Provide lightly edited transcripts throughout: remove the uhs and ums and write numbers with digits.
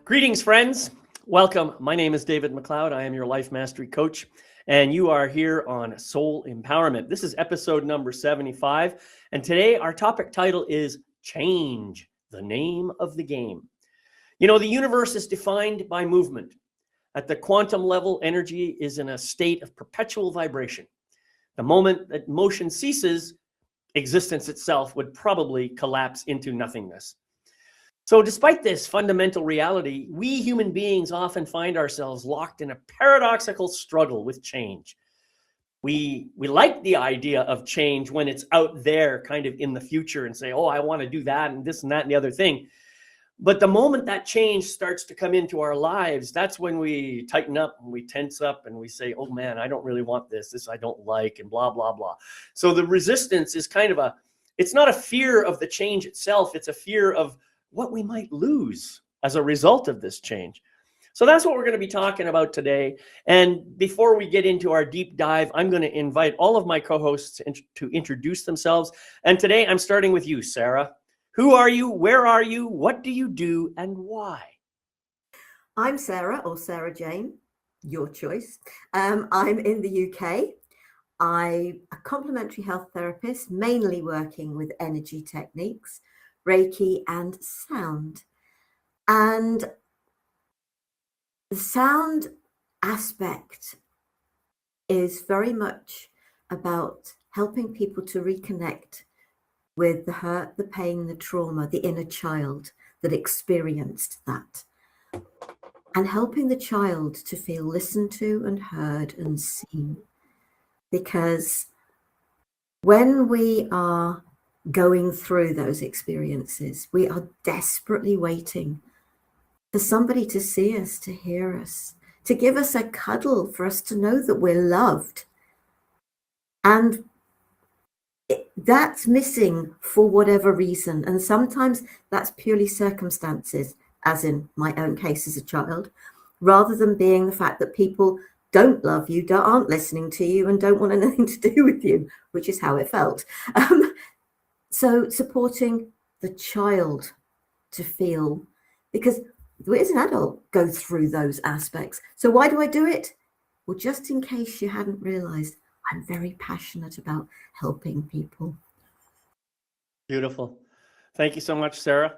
Greetings, friends. Welcome. My name is David McLeod. I am your life mastery coach, and you are here on Soul Empowerment. This is episode number 75, and today our topic title is Change, the Name of the Game. You know, the universe is defined by movement. At the quantum level, energy is in a state of perpetual vibration. The moment that motion ceases, existence itself would probably collapse into nothingness. So despite this fundamental reality, we human beings often find ourselves locked in a paradoxical struggle with change. We like the idea of change when it's out there kind of in the future and say, oh, I want to do that and this and that and the other thing. But the moment that change starts to come into our lives, that's when we tighten up and we tense up and we say, oh man, I don't really want this I don't like, and blah, blah, blah. So the resistance is kind of it's not a fear of the change itself, it's a fear of what we might lose as a result of this change. So that's what we're going to be talking about today. And before we get into our deep dive, I'm going to invite all of my co-hosts to introduce themselves. And today I'm starting with you, Sarah. Who are you? Where are you? What do you do? And why? I'm Sarah, or Sarah Jane, your choice. I'm in the UK. I'm a complementary health therapist, mainly working with energy techniques, Reiki and sound. And the sound aspect is very much about helping people to reconnect with the hurt, the pain, the trauma, the inner child that experienced that. And helping the child to feel listened to and heard and seen. Because when we are going through those experiences, we are desperately waiting for somebody to see us, to hear us, to give us a cuddle, for us to know that we're loved. And that's missing for whatever reason. And sometimes that's purely circumstances, as in my own case as a child, rather than being the fact that people don't love you, aren't listening to you, and don't want anything to do with you, which is how it felt. So supporting the child to feel, because we as an adult go through those aspects. So why do I do it? Well, just in case you hadn't realized, I'm very passionate about helping people. Beautiful. Thank you so much, Sarah.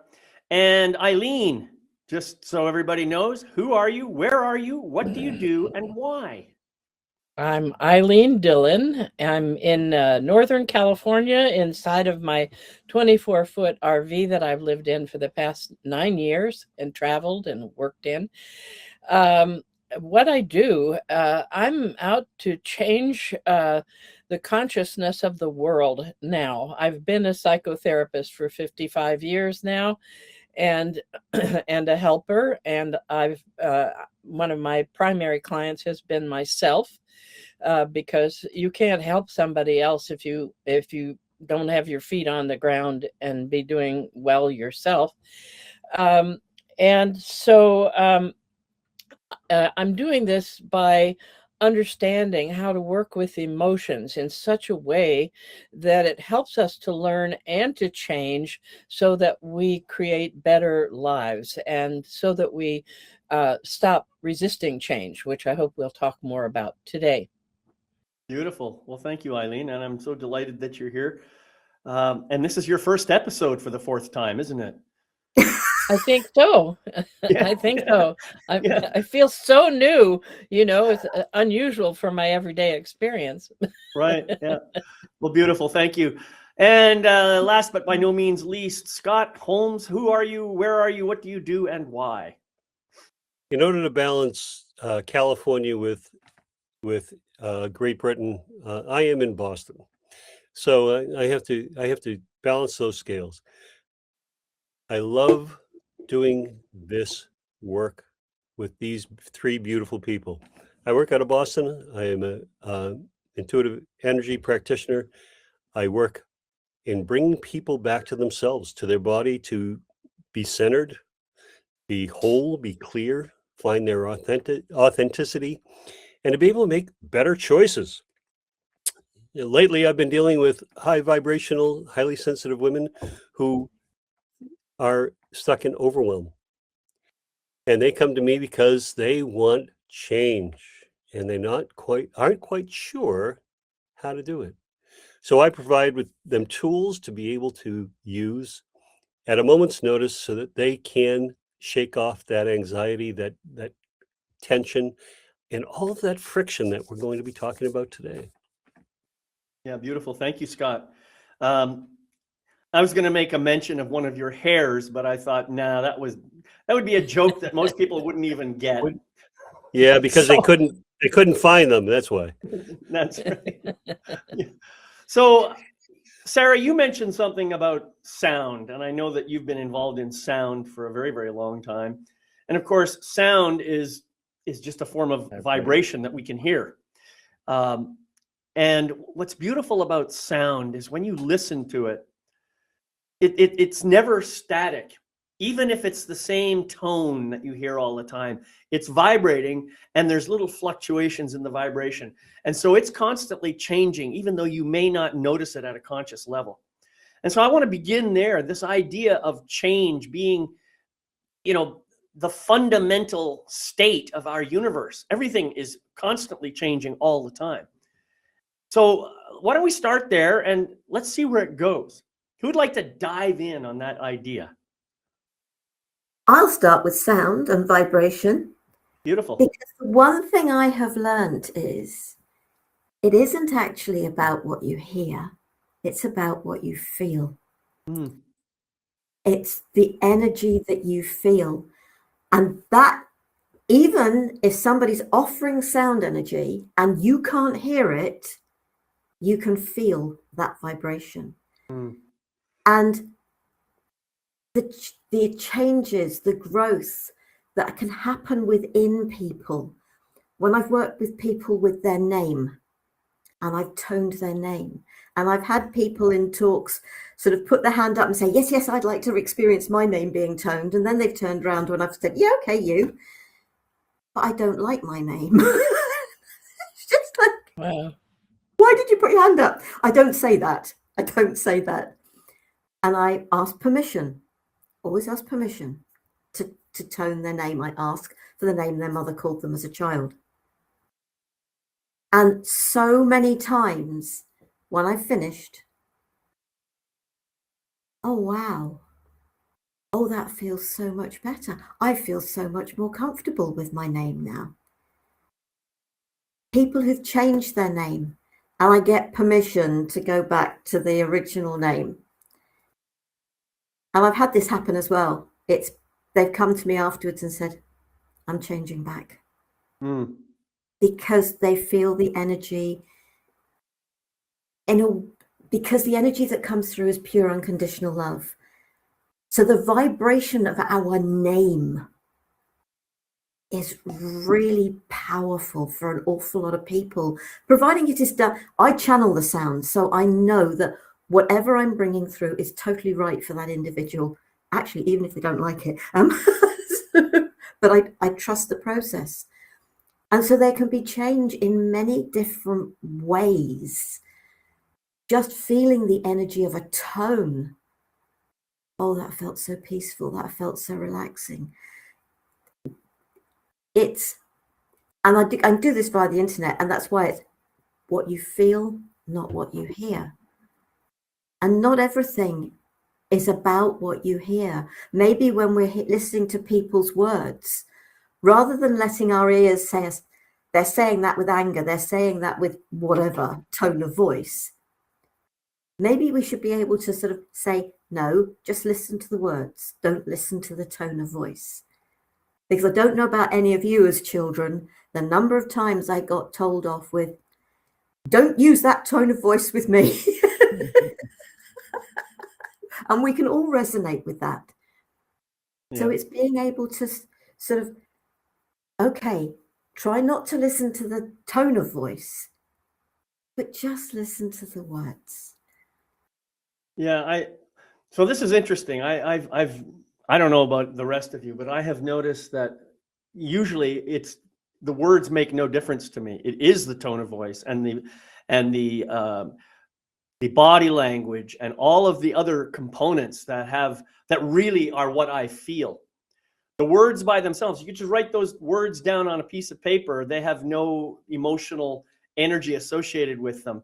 And Eileen, just so everybody knows, who are you? Where are you? What do you do? And why? I'm Eileen Dillon. I'm in Northern California inside of my 24-foot RV that I've lived in for the past 9 years and traveled and worked in. What I do, I'm out to change the consciousness of the world now. I've been a psychotherapist for 55 years now and a helper. And one of my primary clients has been myself. Because you can't help somebody else if you don't have your feet on the ground and be doing well yourself. And so I'm doing this by understanding how to work with emotions in such a way that it helps us to learn and to change so that we create better lives and so that we stop resisting change, which I hope we'll talk more about today. Beautiful. Well, thank you, Eileen. And I'm so delighted that you're here. And this is your first episode for the fourth time, isn't it? I think so. Yeah. I think so. I feel so new, it's unusual for my everyday experience. Right. Yeah. Well, beautiful. Thank you. And last but by no means least, Scott Holmes, who are you? Where are you? What do you do? And why? In order to balance California with Great Britain, I am in Boston, so I have to balance those scales. I love doing this work with these three beautiful people. I work out of Boston. I am an intuitive energy practitioner. I work in bringing people back to themselves, to their body, to be centered, be whole, be clear, find their authenticity, and to be able to make better choices. Lately, I've been dealing with high vibrational, highly sensitive women who are stuck in overwhelm. And they come to me because they want change and aren't quite sure how to do it. So I provide with them tools to be able to use at a moment's notice so that they can shake off that anxiety, that tension, and all of that friction that we're going to be talking about today. Yeah, beautiful. Thank you, Scott. I was going to make a mention of one of your hairs, but I thought, nah, that would be a joke that most people wouldn't even get. Yeah, because they couldn't find them. That's why. That's right. Yeah. So, Sarah, you mentioned something about sound, and I know that you've been involved in sound for a very, very long time. And of course, sound is just a form of vibration that we can hear. And what's beautiful about sound is when you listen to it, it's never static. Even if it's the same tone that you hear all the time, it's vibrating and there's little fluctuations in the vibration. And so it's constantly changing, even though you may not notice it at a conscious level. And so I want to begin there, this idea of change being, the fundamental state of our universe. Everything is constantly changing all the time. So why don't we start there and let's see where it goes. Who would like to dive in on that idea? I'll start with sound and vibration. Beautiful. Because the one thing I have learned is it isn't actually about what you hear, it's about what you feel. Mm. It's the energy that you feel. And that, even if somebody's offering sound energy and you can't hear it, you can feel that vibration. Mm. And the changes, the growth that can happen within people. When I've worked with people with their name and I've toned their name, and I've had people in talks sort of put their hand up and say, yes, I'd like to experience my name being toned. And then they've turned around when I've said, yeah, okay, you, but I don't like my name. It's just like, Wow. why did you put your hand up? I don't say that. I don't say that. And I ask permission, always ask permission to tone their name. I ask for the name their mother called them as a child. And so many times when I finished, oh, wow. Oh, that feels so much better. I feel so much more comfortable with my name now. People who've changed their name, and I get permission to go back to the original name. And I've had this happen as well. They've come to me afterwards and said, I'm changing back. Mm. Because they feel the energy because the energy that comes through is pure unconditional love. So the vibration of our name is really powerful for an awful lot of people, providing it is done. I channel the sound, so I know that whatever I'm bringing through is totally right for that individual, actually, even if they don't like it. But I trust the process. And so there can be change in many different ways. Just feeling the energy of a tone. Oh, that felt so peaceful. That felt so relaxing. And I do this via the internet, and that's why it's what you feel, not what you hear. And not everything is about what you hear. Maybe when we're listening to people's words, rather than letting our ears say us, they're saying that with anger, they're saying that with whatever tone of voice. Maybe we should be able to sort of say, no, just listen to the words. Don't listen to the tone of voice. Because I don't know about any of you as children, the number of times I got told off with, don't use that tone of voice with me. And we can all resonate with that. Yeah. So it's being able to sort of, okay, try not to listen to the tone of voice, but just listen to the words. Yeah, so this is interesting. I don't know about the rest of you, but I have noticed that usually the words make no difference to me. It is the tone of voice and the body language and all of the other components that really are what I feel. The words by themselves, you could just write those words down on a piece of paper. They have no emotional energy associated with them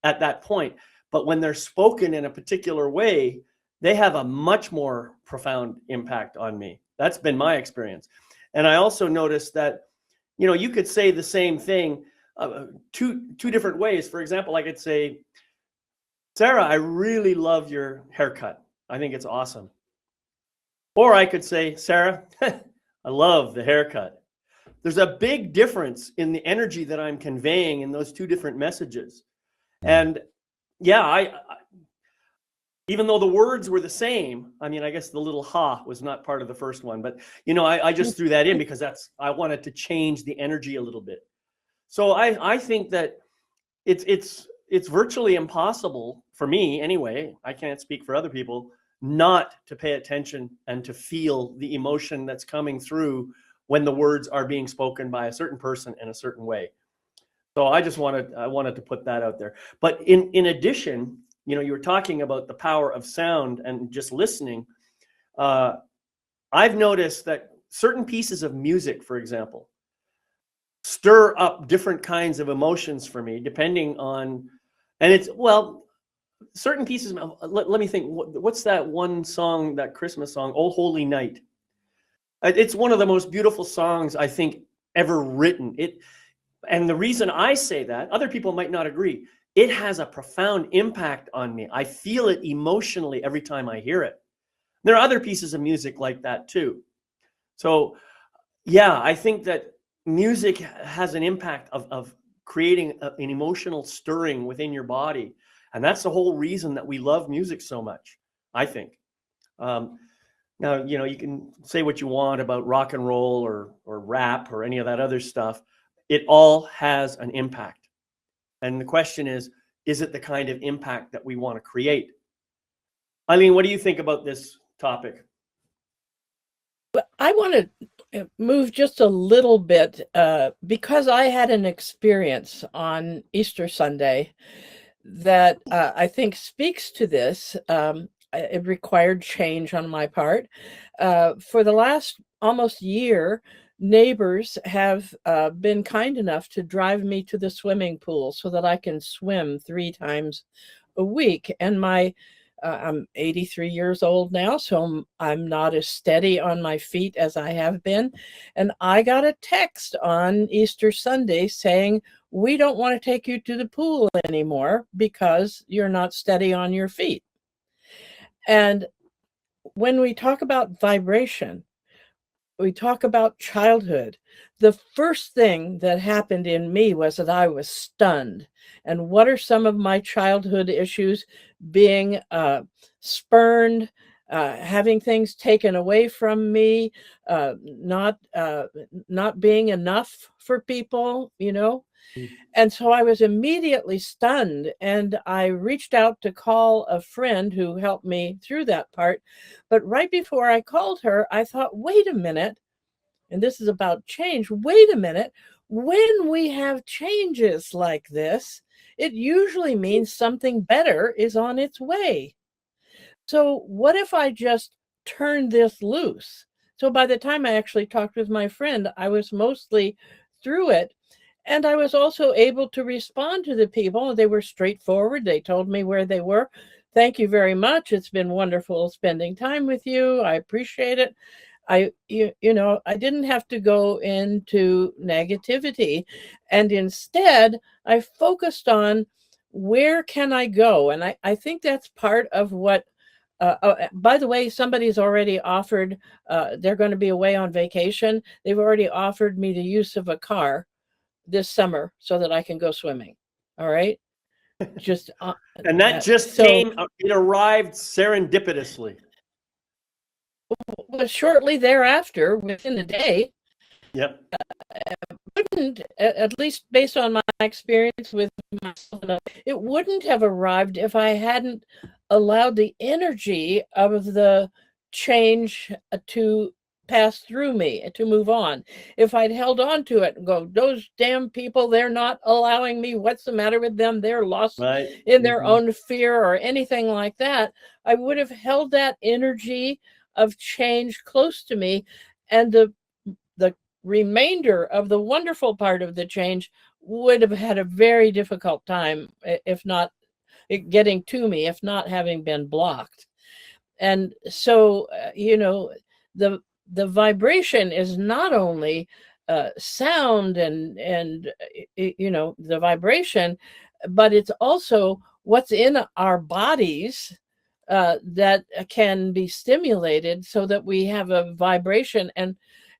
at that point. But when they're spoken in a particular way, they have a much more profound impact on me. That's been my experience. And I also noticed that, you know, you could say the same thing two different ways. For example, I could say, Sarah, I really love your haircut. I think it's awesome. Or I could say, Sarah, I love the haircut. There's a big difference in the energy that I'm conveying in those two different messages. And yeah, I even though the words were the same, I mean, I guess the little ha was not part of the first one, but you know, I just threw that in because I wanted to change the energy a little bit. So I think that it's virtually impossible for me anyway, I can't speak for other people, not to pay attention and to feel the emotion that's coming through when the words are being spoken by a certain person in a certain way. So I wanted to put that out there. But in addition, you know, you were talking about the power of sound and just listening. I've noticed that certain pieces of music, for example, stir up different kinds of emotions for me, depending on, and it's, well, certain pieces, let me think, what's that one song, that Christmas song, Oh Holy Night? It's one of the most beautiful songs I think ever written. And the reason I say that, other people might not agree, it has a profound impact on me. I feel it emotionally every time I hear it. There are other pieces of music like that too. So yeah, I think that music has an impact of creating an emotional stirring within your body. And that's the whole reason that we love music so much, I think. Now, you know, you can say what you want about rock and roll or rap or any of that other stuff. It all has an impact. And the question is it the kind of impact that we want to create? Eileen, what do you think about this topic? I want to move just a little bit because I had an experience on Easter Sunday that I think speaks to this. It required change on my part. For the last almost year, neighbors have been kind enough to drive me to the swimming pool so that I can swim 3 times a week. And I'm 83 years old now, so I'm not as steady on my feet as I have been. And I got a text on Easter Sunday saying, we don't want to take you to the pool anymore because you're not steady on your feet. And when we talk about vibration, we talk about childhood. The first thing that happened in me was that I was stunned. And what are some of my childhood issues? Being spurned, having things taken away from me, not being enough for people, you know. And so I was immediately stunned, and I reached out to call a friend who helped me through that part. But right before I called her, I thought, wait a minute, and this is about change. Wait a minute, when we have changes like this, it usually means something better is on its way. So what if I just turn this loose? So by the time I actually talked with my friend, I was mostly through it. And I was also able to respond to the people. They were straightforward. They told me where they were. Thank you very much. It's been wonderful spending time with you. I appreciate it. I didn't have to go into negativity. And instead, I focused on where can I go? And I think that's part of what, by the way, somebody's already offered, they're going to be away on vacation. They've already offered me the use of a car this summer so that I can go swimming. All right. Just and that just came, it arrived serendipitously. Well, shortly thereafter, within a day. Yep. Wouldn't, at least based on my experience with myself, it wouldn't have arrived if I hadn't allowed the energy of the change to pass through me, to move on. If I'd held on to it and go, those damn people, they're not allowing me, what's the matter with them? They're lost in their own fear or anything like that. I would have held that energy of change close to me. And the remainder of the wonderful part of the change would have had a very difficult time, if not getting to me, if not having been blocked. And so, the vibration is not only sound and the vibration, but it's also what's in our bodies that can be stimulated so that we have a vibration.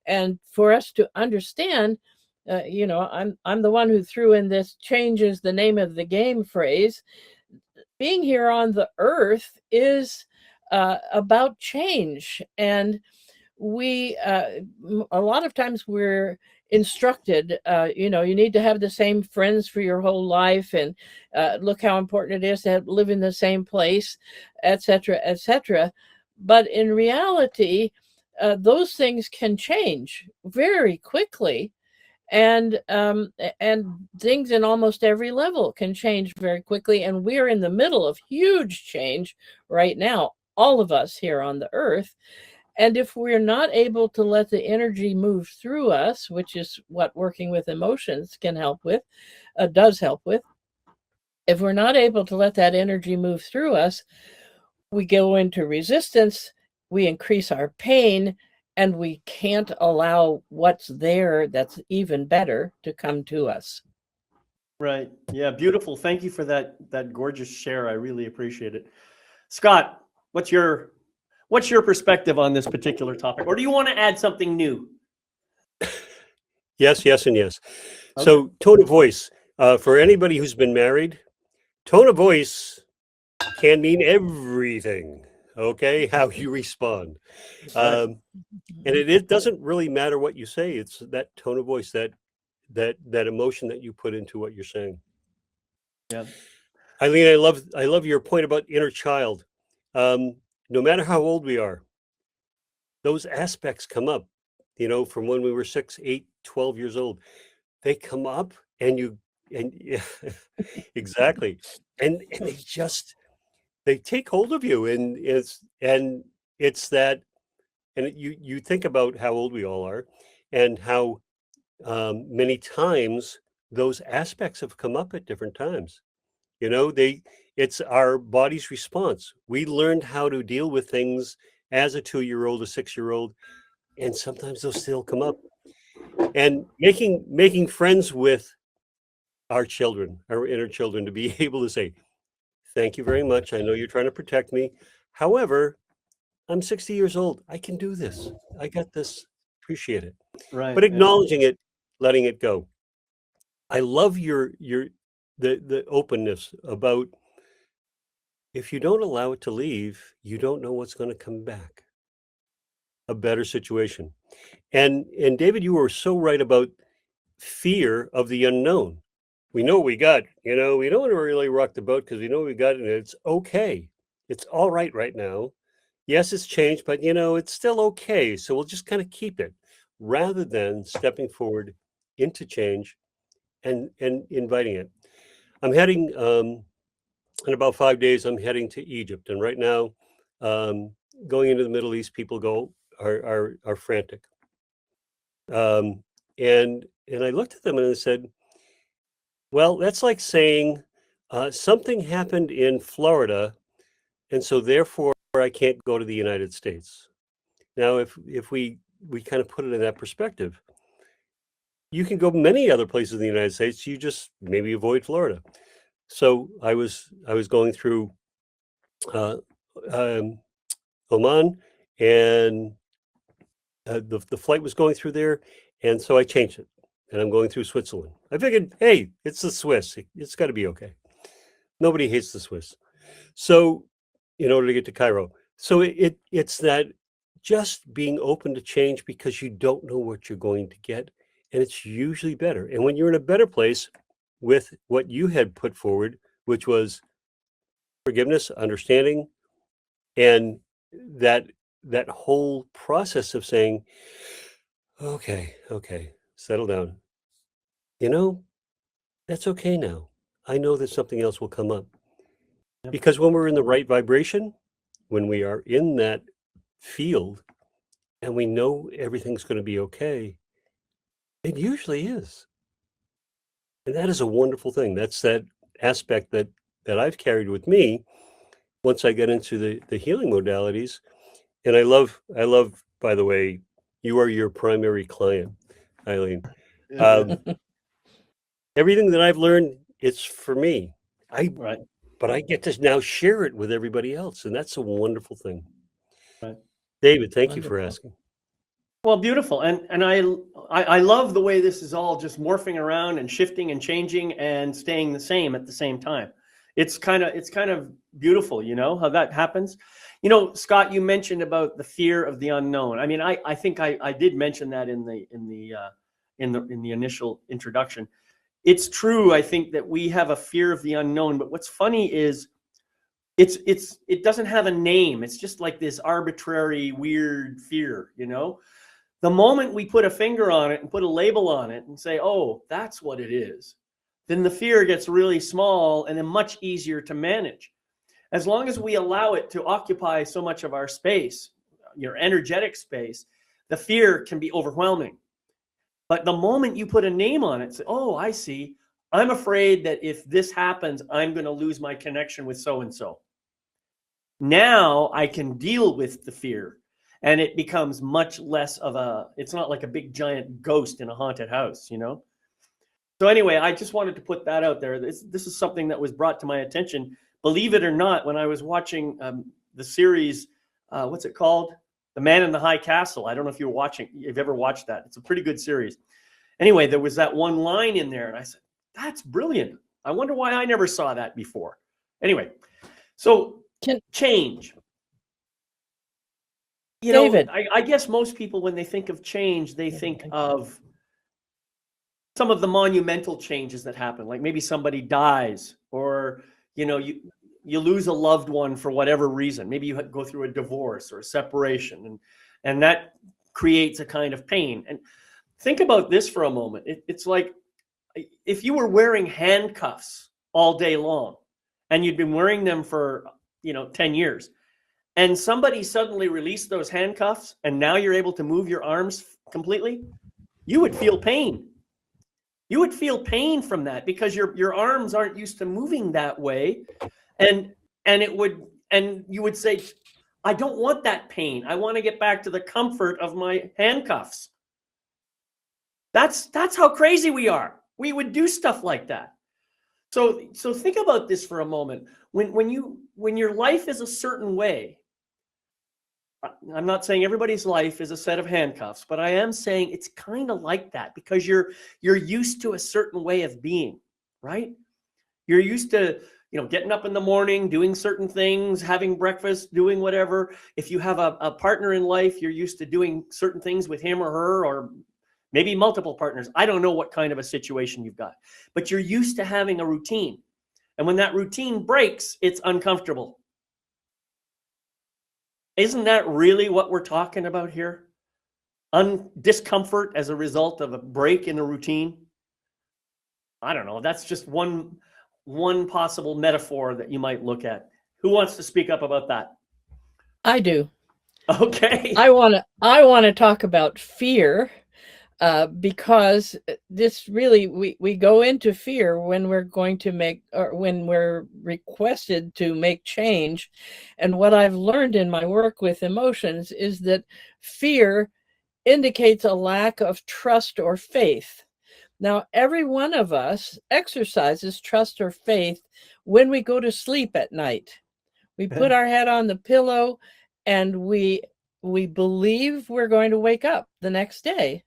And for us to understand, I'm the one who threw in this changes the name of the game phrase. Being here on the earth is about change. And we a lot of times we're instructed, you need to have the same friends for your whole life, and look how important it is to live in the same place, etc., etc. But in reality, those things can change very quickly, and things in almost every level can change very quickly. And we're in the middle of huge change right now, all of us here on the earth. And if we're not able to let the energy move through us, which is what working with emotions can help with, does help with, if we're not able to let that energy move through us, we go into resistance, we increase our pain, and we can't allow what's there that's even better to come to us. Right. Yeah. Beautiful. Thank you for that gorgeous share. I really appreciate it. Scott, what's your perspective on this particular topic, or do you want to add something new? Yes, yes, and yes. Okay. So tone of voice, for anybody who's been married, tone of voice can mean everything. Okay, how you respond, and it doesn't really matter what you say. It's that tone of voice, that emotion that you put into what you're saying. Yeah. Eileen, I love your point about inner child. No matter how old we are, those aspects come up, from when we were 6, 8, 12 years old. They come up, and yeah, exactly. And they take hold of you, and it's that, and you think about how old we all are, and how many times those aspects have come up at different times. It's our body's response. We learned how to deal with things as a 2-year-old, a 6-year-old, and sometimes they'll still come up. And making friends with our children, our inner children, to be able to say, thank you very much. I know you're trying to protect me. However, I'm 60 years old. I can do this. I got this. Appreciate it. Right. But acknowledging it, letting it go. I love the openness about, if you don't allow it to leave, you don't know what's going to come back. A better situation. And David, you were so right about fear of the unknown. We know what we got, we don't want to really rock the boat because we know what we got, and it's okay. It's all right now. Yes, it's changed, but it's still okay. So we'll just kind of keep it, rather than stepping forward into change and inviting it. I'm heading in about 5 days. I'm heading to Egypt, and right now, going into the Middle East, people are frantic. And I looked at them and I said, well, that's like saying something happened in Florida, and so therefore I can't go to the United States. Now, if we kind of put it in that perspective, you can go many other places in the United States. You just maybe avoid Florida. So I was going through Oman, and the flight was going through there, and so I changed it, and I'm going through Switzerland. I figured, hey, it's the Swiss. It's got to be okay. Nobody hates the Swiss. So, in order to get to Cairo, so it's that just being open to change, because you don't know what you're going to get, and it's usually better. And when you're in a better place with what you had put forward, which was forgiveness, understanding, and that whole process of saying, okay, settle down. That's okay now. I know that something else will come up. Yep. Because when we're in the right vibration, when we are in that field, and we know everything's going to be okay, it usually is. And that is a wonderful thing. That's that aspect that I've carried with me once I get into the healing modalities. And I love, by the way, you are your primary client, Eileen. Everything that I've learned, it's for me. Right. But I get to now share it with everybody else, and that's a wonderful thing. Right. David, thank you for asking. Well, beautiful, and I love the way this is all just morphing around and shifting and changing and staying the same at the same time. It's kind of beautiful, you know, how that happens. You know, Scott, you mentioned about the fear of the unknown. I mean, I think I did mention that in the initial introduction. It's true. I think that we have a fear of the unknown, but what's funny is it doesn't have a name. It's just like this arbitrary, weird fear, you know. The moment we put a finger on it and put a label on it and say, oh, that's what it is, then the fear gets really small and then much easier to manage. As long as we allow it to occupy so much of our space, your energetic space, the fear can be overwhelming. But the moment you put a name on it, say, oh, I see, I'm afraid that if this happens, I'm going to lose my connection with so-and-so. Now I can deal with the fear. And it becomes much less of it's not like a big giant ghost in a haunted house, you know? So anyway, I just wanted to put that out there. This is something that was brought to my attention, believe it or not, when I was watching the series, what's it called? The Man in the High Castle. I don't know if you've ever watched that. It's a pretty good series. Anyway, there was that one line in there and I said, that's brilliant. I wonder why I never saw that before. Anyway, so change. You David. know, I guess most people, when they think of change, they think of some of the monumental changes that happen, like maybe somebody dies, or, you know, you lose a loved one for whatever reason. Maybe you go through a divorce or a separation, and that creates a kind of pain. And think about this for a moment. It's like if you were wearing handcuffs all day long, and you'd been wearing them for, 10 years, and somebody suddenly released those handcuffs and now you're able to move your arms completely, you would feel pain. You would feel pain from that because your arms aren't used to moving that way. And you would say, I don't want that pain. I want to get back to the comfort of my handcuffs. That's how crazy we are. We would do stuff like that. So think about this for a moment. When your life is a certain way, I'm not saying everybody's life is a set of handcuffs, but I am saying it's kind of like that because you're used to a certain way of being, right? You're used to, getting up in the morning, doing certain things, having breakfast, doing whatever. If you have a partner in life, you're used to doing certain things with him or her, or maybe multiple partners. I don't know what kind of a situation you've got, but you're used to having a routine. And when that routine breaks, it's uncomfortable. Isn't that really what we're talking about here? Discomfort as a result of a break in a routine? I don't know. That's just one possible metaphor that you might look at. Who wants to speak up about that? I do. Okay. I want to talk about fear. Because this really, we go into fear when we're going to make, or when we're requested to make change. And what I've learned in my work with emotions is that fear indicates a lack of trust or faith. Now, every one of us exercises trust or faith when we go to sleep at night. We put our head on the pillow and we believe we're going to wake up the next day.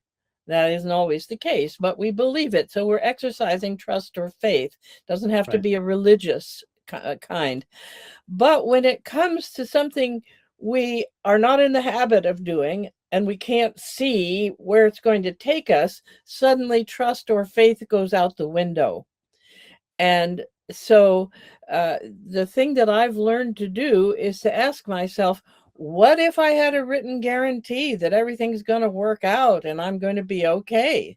That isn't always the case, but we believe it. So we're exercising trust or faith. Doesn't have to be a religious kind. But when it comes to something we are not in the habit of doing and we can't see where it's going to take us, suddenly trust or faith goes out the window. And so the thing that I've learned to do is to ask myself, what if I had a written guarantee that everything's going to work out and I'm going to be okay?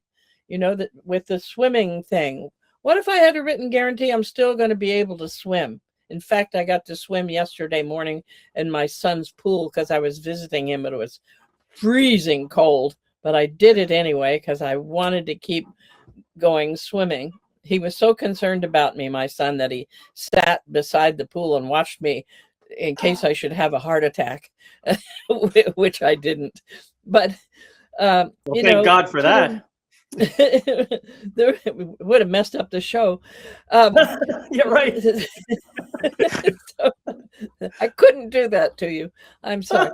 That with the swimming thing, what if I had a written guarantee I'm still going to be able to swim? In fact, I got to swim yesterday morning in my son's pool because I was visiting him. It was freezing cold, but I did it anyway because I wanted to keep going swimming. He was so concerned about me, my son, that he sat beside the pool and watched me in case I should have a heart attack, which I didn't. But, Well, you thank know, God for that. There would have messed up the show. Yeah, right. So, I couldn't do that to you. I'm sorry.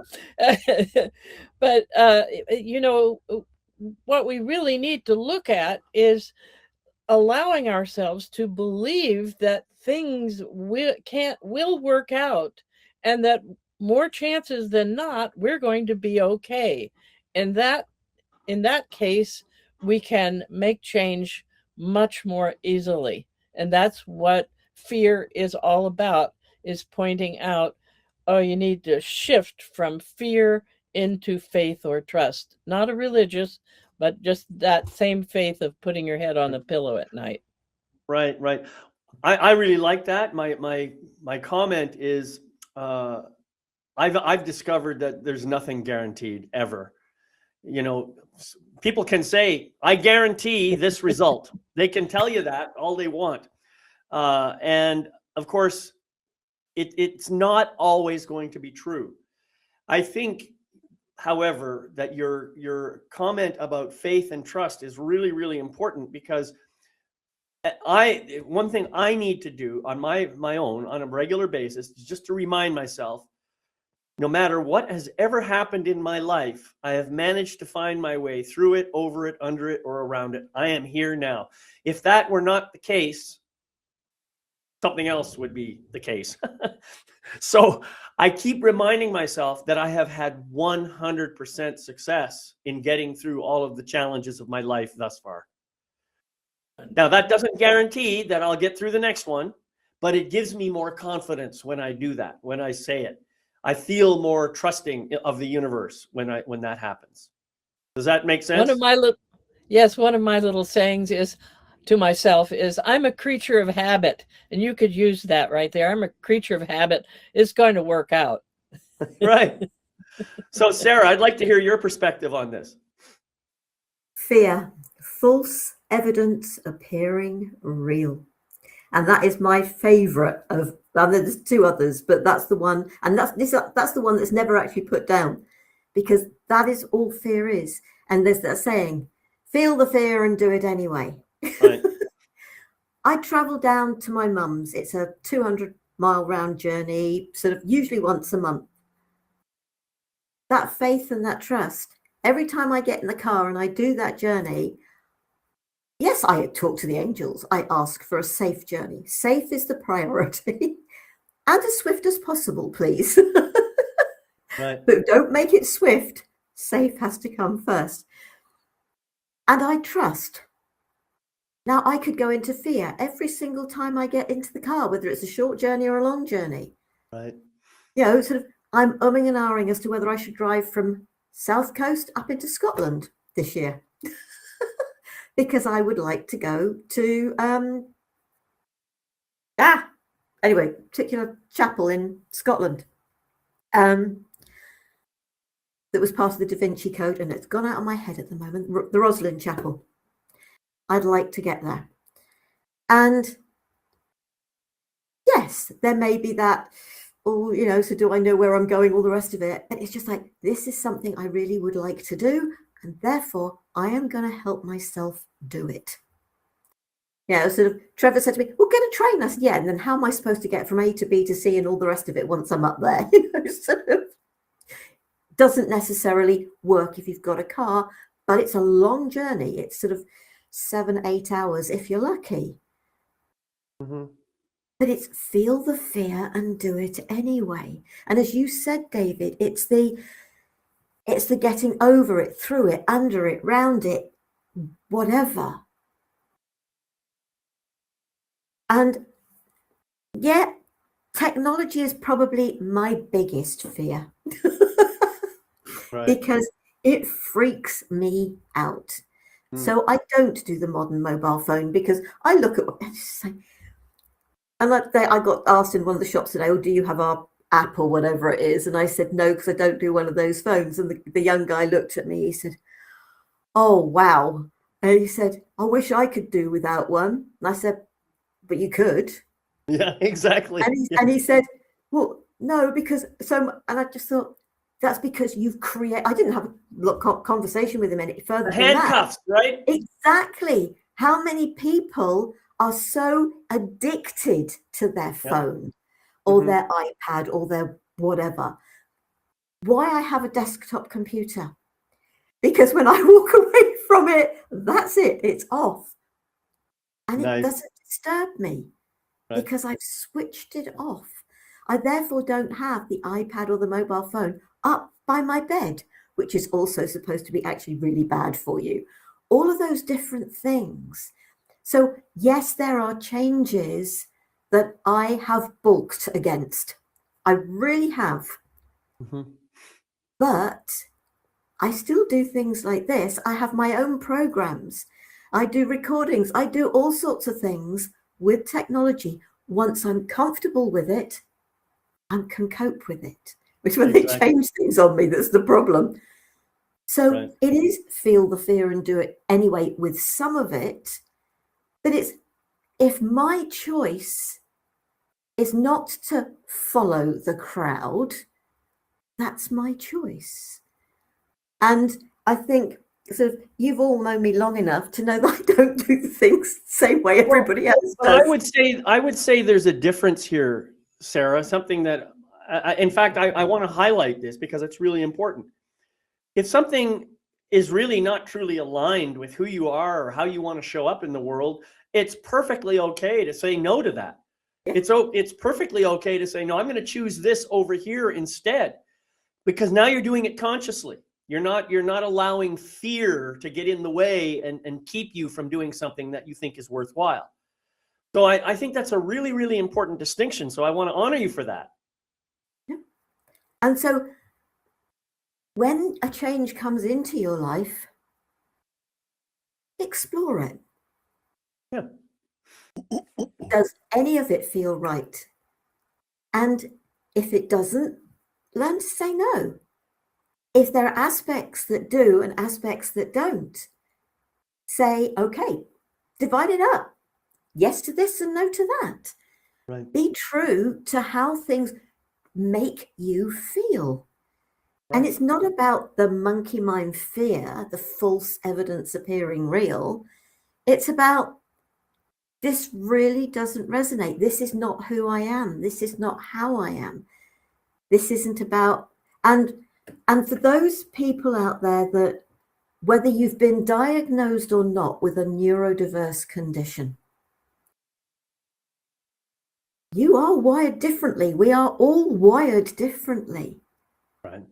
But, you know, what we really need to look at is allowing ourselves to believe that things will work out, and that more chances than not, we're going to be okay. And that, in that case, we can make change much more easily. And that's what fear is all about, is pointing out, oh, you need to shift from fear into faith or trust. Not a religious, but just that same faith of putting your head on the pillow at night. Right, right. I really like that. My comment is, I've discovered that there's nothing guaranteed ever. You know, people can say, I guarantee this result. They can tell you that all they want. And of course, it's not always going to be true. I think, however, that your comment about faith and trust is really, really important, because one thing I need to do on my own on a regular basis is just to remind myself, no matter what has ever happened in my life, I have managed to find my way through it, over it, under it, or around it. I am here now. If that were not the case, something else would be the case. So I keep reminding myself that I have had 100% success in getting through all of the challenges of my life thus far. Now, that doesn't guarantee that I'll get through the next one, but it gives me more confidence when I do that, when I say it. I feel more trusting of the universe when that happens. Does that make sense? One of my little sayings is to myself is, I'm a creature of habit, and you could use that right there. I'm a creature of habit. It's going to work out. Right. So, Sarah, I'd like to hear your perspective on this. Fear, false evidence appearing real. And that is my favorite of, well, there's two others, but that's the one. And that's the one that's never actually put down, because that is all fear is. And there's that saying, feel the fear and do it anyway. Right. I travel down to my mum's. It's a 200-mile round journey, sort of usually once a month. That faith and that trust, every time I get in the car and I do that journey, yes, I talk to the angels. I ask for a safe journey. Safe is the priority. And as swift as possible, please. Right. But don't make it swift. Safe has to come first. And I trust. Now, I could go into fear every single time I get into the car, whether it's a short journey or a long journey. Right. You know, sort of, I'm umming and ahhing as to whether I should drive from South Coast up into Scotland this year. Because I would like to go to, anyway, particular chapel in Scotland that was part of the Da Vinci Code, and it's gone out of my head at the moment, the Roslin Chapel. I'd like to get there. And yes, there may be that, oh, you know, so do I know where I'm going, all the rest of it. But it's just like, this is something I really would like to do, and therefore I am going to help myself do it. Yeah, sort of, Trevor said to me, well, get a train. I said, yeah, and then how am I supposed to get from A to B to C and all the rest of it once I'm up there? You know, sort of doesn't necessarily work if you've got a car, but it's a long journey. It's sort of 7-8 hours if you're lucky. Mm-hmm. But it's feel the fear and do it anyway. And as you said, David, it's the getting over it, through it, under it, round it, whatever. And yeah, technology is probably my biggest fear. Right. Because it freaks me out. So I don't do the modern mobile phone, because I look at what, and like I got asked in one of the shops today, oh, do you have our app or whatever it is. And I said, no, because I don't do one of those phones. And the young guy looked at me, he said, oh, wow. And he said, I wish I could do without one. And I said, but you could. Yeah, exactly. And he said, well, no, because and I just thought, that's because you've created. I didn't have a conversation with him any further. The handcuffs, right? Exactly. How many people are so addicted to their phone or their iPad or their whatever? Why I have a desktop computer? Because when I walk away from it, that's it. It's off. And it doesn't disturb me because I've switched it off. I therefore don't have the iPad or the mobile phone up by my bed, which is also supposed to be actually really bad for you. All of those different things. So yes, there are changes that I have balked against. I really have. But I still do things like this. I have my own programs. I do recordings. I do all sorts of things with technology. Once I'm comfortable with it, I can cope with it. Which when they change things on me, that's the problem. So it is feel the fear and do it anyway with some of it. But it's, if my choice is not to follow the crowd, that's my choice. And I think sort of you've all known me long enough to know that I don't do things the same way everybody else does. I would say there's a difference here, Sarah, something that in fact, I want to highlight this because it's really important. If something is really not truly aligned with who you are or how you want to show up in the world, it's perfectly okay to say no to that. It's perfectly okay to say, no, I'm going to choose this over here instead, because now you're doing it consciously. You're not allowing fear to get in the way and keep you from doing something that you think is worthwhile. So I think that's a really, really important distinction. So I want to honor you for that. And so when a change comes into your life, explore it. Yeah. Does any of it feel right? And if it doesn't, learn to say no. If there are aspects that do and aspects that don't, say, okay, divide it up. Yes to this and no to that. Right. Be true to how things make you feel. Right. And it's not about the monkey mind fear, the false evidence appearing real. It's about, this really doesn't resonate. This is not who I am. This is not how I am. This isn't about, and for those people out there that, whether you've been diagnosed or not with a neurodiverse condition, you are wired differently. We are all wired differently. Right.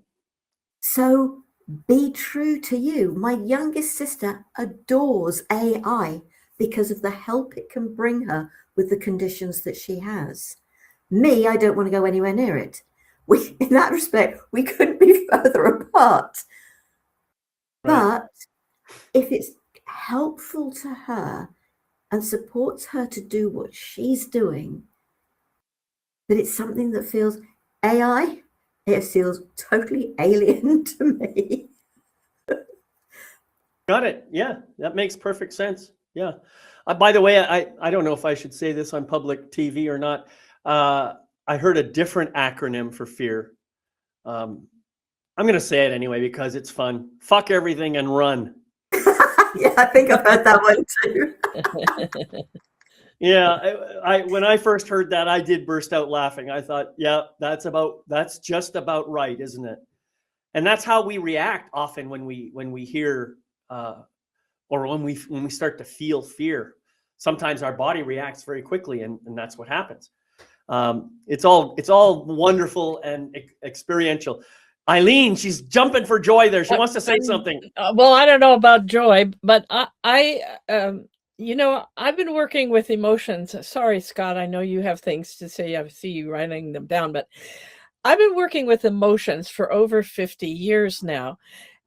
So be true to you. My youngest sister adores AI because of the help it can bring her with the conditions that she has. Me, I don't want to go anywhere near it. In that respect, we couldn't be further apart. Right. But if it's helpful to her and supports her to do what she's doing, but it's something that feels AI, it feels totally alien to me. Got it. Yeah, that makes perfect sense. Yeah. By the way, I don't know if I should say this on public TV or not. I heard a different acronym for fear. I'm going to say it anyway because it's fun. Fuck everything and run. Yeah, I think I've heard that one too. Yeah, when I first heard that, I did burst out laughing. I thought, yeah, that's just about right, isn't it? And that's how we react often when we hear or when we start to feel fear. Sometimes our body reacts very quickly, and that's what happens. It's all wonderful and experiential. Eileen, she's jumping for joy there. She wants to say something. Well, I don't know about joy, but I I've been working with emotions. Sorry, Scott, I know you have things to say. I see you writing them down, but I've been working with emotions for over 50 years now.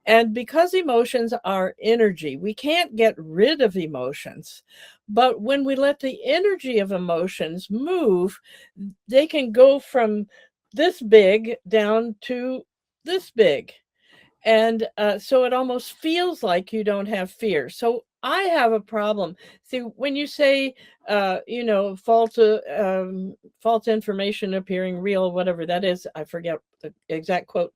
And because emotions are energy, we can't get rid of emotions. But when we let the energy of emotions move, they can go from this big down to this big. And so it almost feels like you don't have fear. So I have a problem. See, when you say, false information appearing real, whatever that is, I forget the exact quote.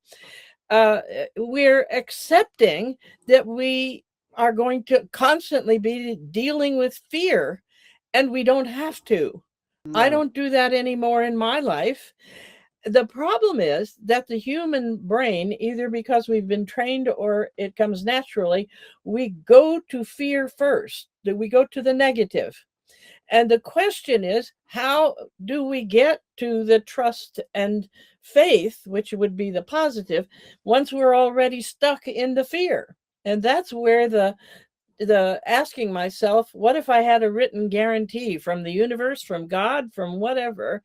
We're accepting that we are going to constantly be dealing with fear, and we don't have to. I don't do that anymore in my life. The problem is that the human brain, either because we've been trained or it comes naturally, we go to fear first. We go to the negative. And the question is, how do we get to the trust and faith, which would be the positive, once we're already stuck in the fear? And that's where the asking myself, what if I had a written guarantee from the universe, from God, from whatever?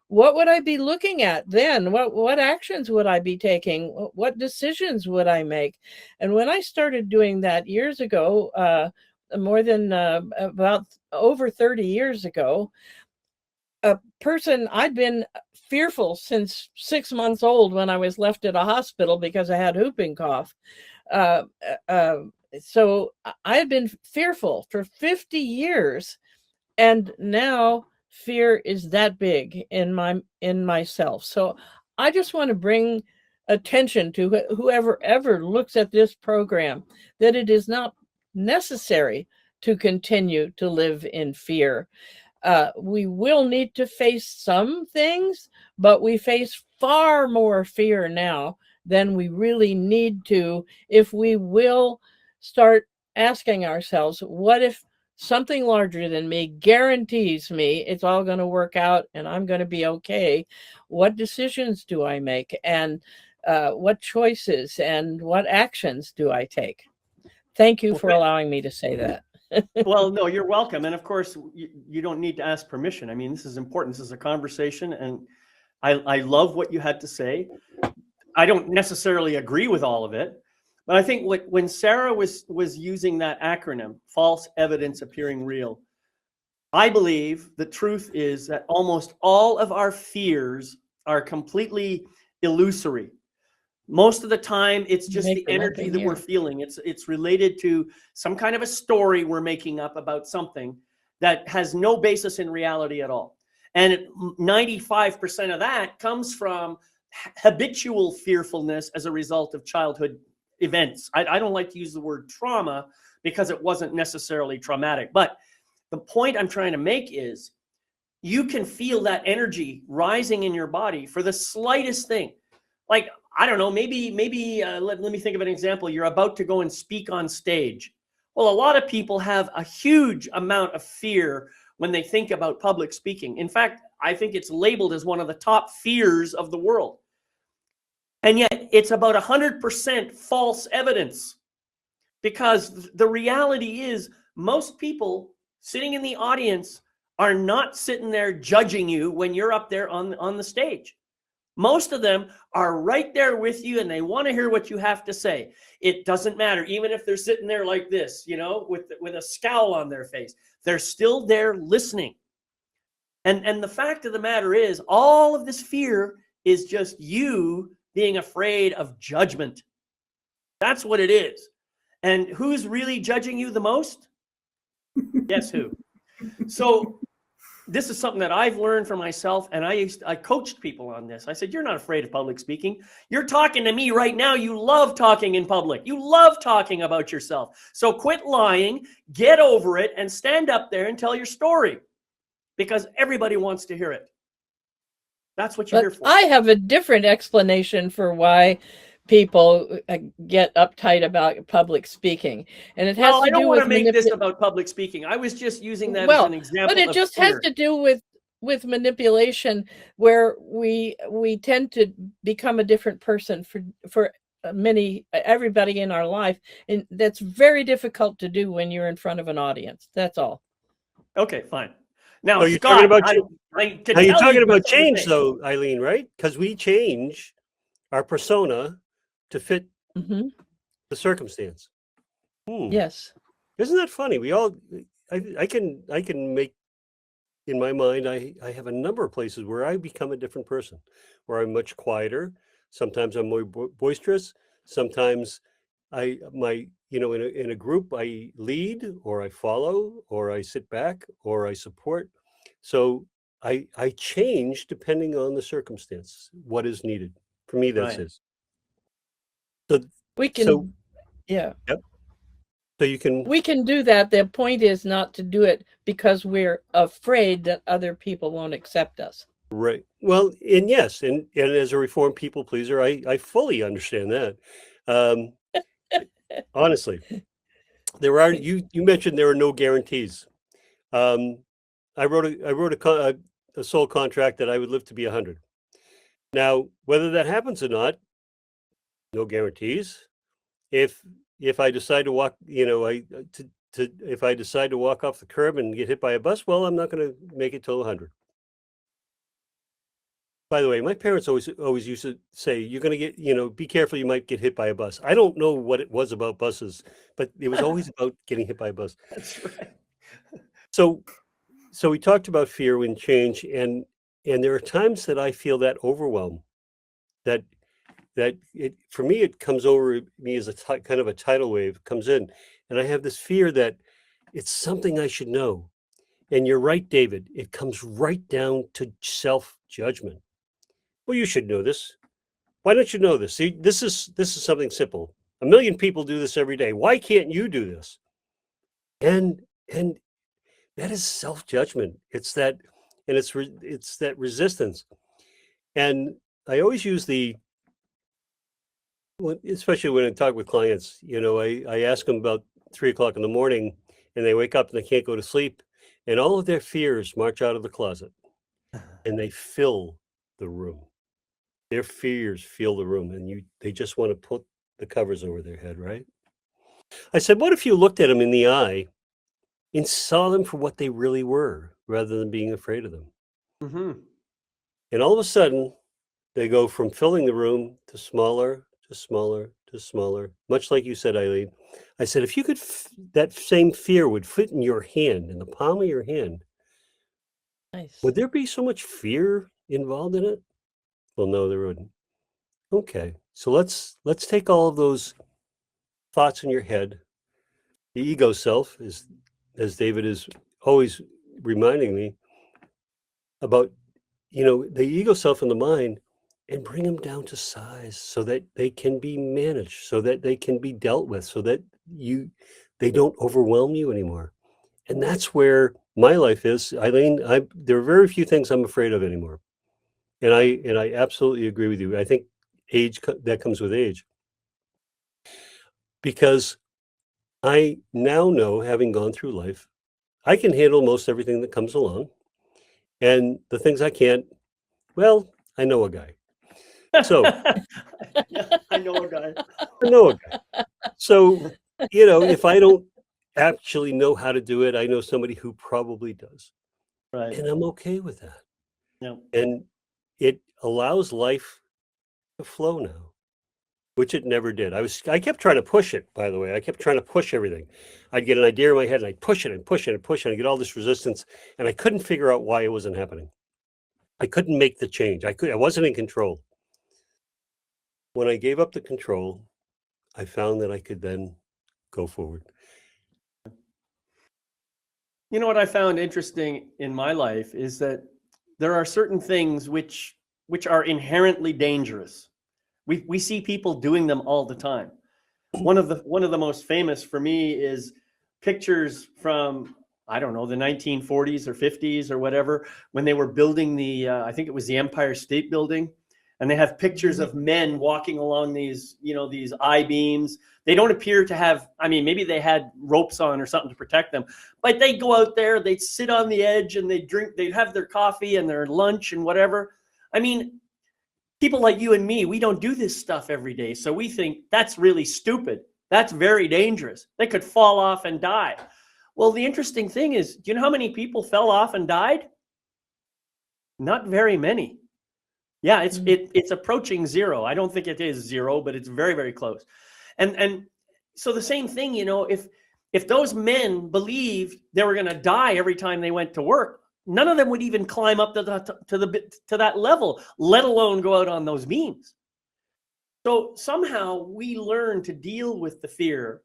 What would I be looking at then? What actions would I be taking? What decisions would I make? And when I started doing that years ago, more than about over 30 years ago, a person, I'd been fearful since 6 months old when I was left at a hospital because I had whooping cough. So I had been fearful for 50 years, and now fear is that big in myself. So I just want to bring attention to whoever ever looks at this program that it is not necessary to continue to live in fear. We will need to face some things, but we face far more fear now than we really need to if we will start asking ourselves, what if something larger than me guarantees me it's all going to work out and I'm going to be okay? What decisions do I make, and what choices and what actions do I take? Thank you for allowing me to say that. Well, no, you're welcome. And of course, you don't need to ask permission. I mean, this is important. This is a conversation, and I love what you had to say. I don't necessarily agree with all of it, but I think when Sarah was using that acronym, false evidence appearing real, I believe the truth is that almost all of our fears are completely illusory. Most of the time, it's just the energy that we're feeling. It's related to some kind of a story we're making up about something that has no basis in reality at all. And 95% of that comes from habitual fearfulness as a result of childhood events. I don't like to use the word trauma because it wasn't necessarily traumatic. But the point I'm trying to make is you can feel that energy rising in your body for the slightest thing. Like, I don't know, maybe let me think of an example. You're about to go and speak on stage. Well, a lot of people have a huge amount of fear when they think about public speaking. In fact, I think it's labeled as one of the top fears of the world. And yet it's about 100% false evidence, because the reality is most people sitting in the audience are not sitting there judging you when you're up there on the stage. Most of them are right there with you, and they want to hear what you have to say. It doesn't matter, even if they're sitting there like this, with a scowl on their face. They're still there listening. And the fact of the matter is, all of this fear is just you being afraid of judgment. That's what it is. And who's really judging you the most? Guess who? So this is something that I've learned for myself, and I coached people on this. I said, you're not afraid of public speaking. You're talking to me right now. You love talking in public. You love talking about yourself. So quit lying, get over it, and stand up there and tell your story, because everybody wants to hear it. That's what you're here for. I have a different explanation for why people get uptight about public speaking, and it has to do with. I don't want to make this about public speaking. I was just using that as an example. But it just has to do with manipulation, where we tend to become a different person for everybody in our life, and that's very difficult to do when you're in front of an audience. That's all. Okay, fine. Now, you're Scott, talking about change, though, Eileen, right? Because we change our persona to fit the circumstance. Yes. Isn't that funny? We all, I can make in my mind, I have a number of places where I become a different person, where I'm much quieter. Sometimes I'm more boisterous. Sometimes in a group, I lead or I follow or I sit back or I support. So I change depending on the circumstance, what is needed. For me, that's Right. it. So, We so, can, yeah, yep. So you can, we can do that. The point is not to do it because we're afraid that other people won't accept us. right. Well, and yes, and as a reformed people pleaser, I fully understand that. Um, honestly, you mentioned there are no guarantees. Um, I wrote a soul contract that I would live to be 100. Now, whether that happens or not, no guarantees. If if I decide to walk, if I decide to walk off the curb and get hit by a bus, well, I'm not going to make it till 100. By the way, my parents always used to say, "You're going to get, be careful. You might get hit by a bus." I don't know what it was about buses, but it was always about getting hit by a bus. That's right. So so we talked about fear and change, and there are times that I feel that overwhelm, that it for me it comes over me as kind of a tidal wave comes in, and I have this fear that it's something I should know. And you're right, David. It comes right down to self-judgment. Well, you should know this. Why don't you know this? See, this is something simple. A million people do this every day. Why can't you do this? And that is self-judgment. It's that, and it's that resistance. And I always use especially when I talk with clients, I ask them about 3 o'clock in the morning and they wake up and they can't go to sleep, and all of their fears march out of the closet and they fill the room. Their fears fill the room, and they just want to put the covers over their head, right? I said, what if you looked at them in the eye and saw them for what they really were, rather than being afraid of them? Mm-hmm. And all of a sudden, they go from filling the room to smaller, to smaller, to smaller, much like you said, Eileen. I said, if you could, that same fear would fit in your hand, in the palm of your hand, Nice. would there be so much fear involved in it? Well, no, there wouldn't. Okay, so let's take all of those thoughts in your head, the ego self, as David is always reminding me about, the ego self and the mind, and bring them down to size so that they can be managed, so that they can be dealt with, so that they don't overwhelm you anymore. And that's where my life is, Eileen. There are very few things I'm afraid of anymore. And I absolutely agree with you. I think that comes with age, because I now know, having gone through life, I can handle most everything that comes along, and the things I can't, well, I know a guy. So I know a guy. I know a guy. So, if I don't actually know how to do it, I know somebody who probably does. Right. And I'm okay with that. Yeah. And it allows life to flow now, which it never did. I kept trying to push it, by the way. I kept trying to push everything. I'd get an idea in my head and I'd push it and push it and push it, and I'd get all this resistance, and I couldn't figure out why it wasn't happening. I couldn't make the change. I wasn't in control. When I gave up the control, I found that I could then go forward. You know what I found interesting in my life is that there are certain things which are inherently dangerous. We see people doing them all the time. One of the most famous for me is pictures from, I don't know, the 1940s or 50s or whatever, when they were building I think it was the Empire State Building, and they have pictures of men walking along these I-beams. They don't appear to have, maybe they had ropes on or something to protect them, but they go out there, they sit on the edge and they have their coffee and their lunch and whatever. People like you and me, we don't do this stuff every day. So we think that's really stupid. That's very dangerous. They could fall off and die. Well, the interesting thing is, do you know how many people fell off and died? Not very many. Yeah, it's approaching zero. I don't think it is zero, but it's very, very close. And so the same thing, if those men believed they were going to die every time they went to work, none of them would even climb up to that level, let alone go out on those beams. So somehow we learn to deal with the fear.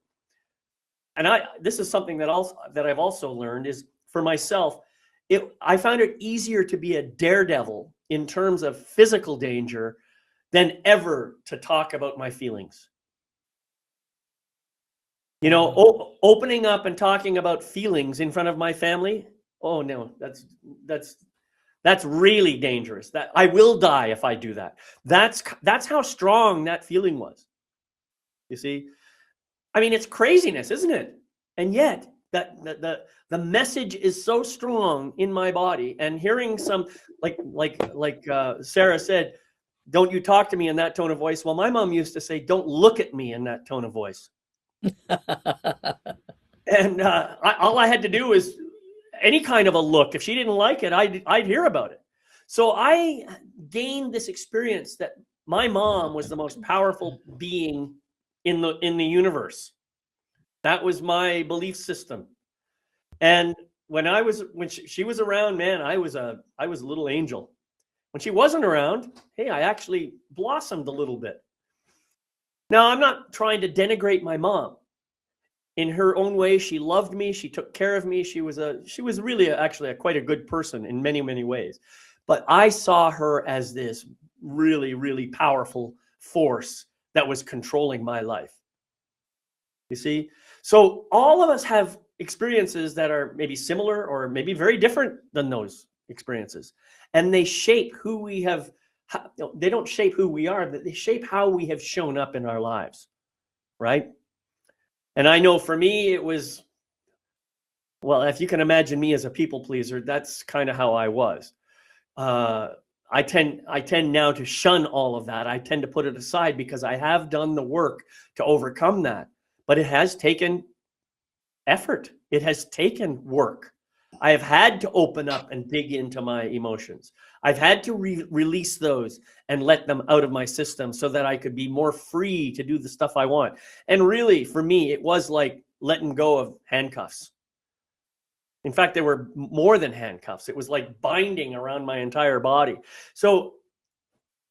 And this is something that I've also learned is, for myself, I found it easier to be a daredevil in terms of physical danger than ever to talk about my feelings. You know, opening up and talking about feelings in front of my family, oh no, that's really dangerous. That I will die if I do that. That's how strong that feeling was. You see, I mean, it's craziness, isn't it? And yet, the message is so strong in my body. And hearing some, like Sarah said, don't you talk to me in that tone of voice. Well, my mom used to say, don't look at me in that tone of voice. And all I had to do was any kind of a look. If she didn't like it, I'd hear about it. So I gained this experience that my mom was the most powerful being in the universe. That was my belief system. And when she was around, man, I was a little angel. When she wasn't around, hey, I actually blossomed a little bit. Now, I'm not trying to denigrate my mom. In her own way, she loved me. She took care of me. She was really actually quite a good person in many, many ways. But I saw her as this really, really powerful force that was controlling my life. You see? So all of us have experiences that are maybe similar or maybe very different than those experiences. And they shape who we have. They don't shape who we are, but they shape how we have shown up in our lives, right? And I know for me, it was, well, if you can imagine me as a people pleaser, that's kind of how I was. I tend now to shun all of that. I tend to put it aside because I have done the work to overcome that. But it has taken effort. It has taken work. I have had to open up and dig into my emotions. I've had to release those and let them out of my system so that I could be more free to do the stuff I want. And really, for me, it was like letting go of handcuffs. In fact, they were more than handcuffs. It was like binding around my entire body. So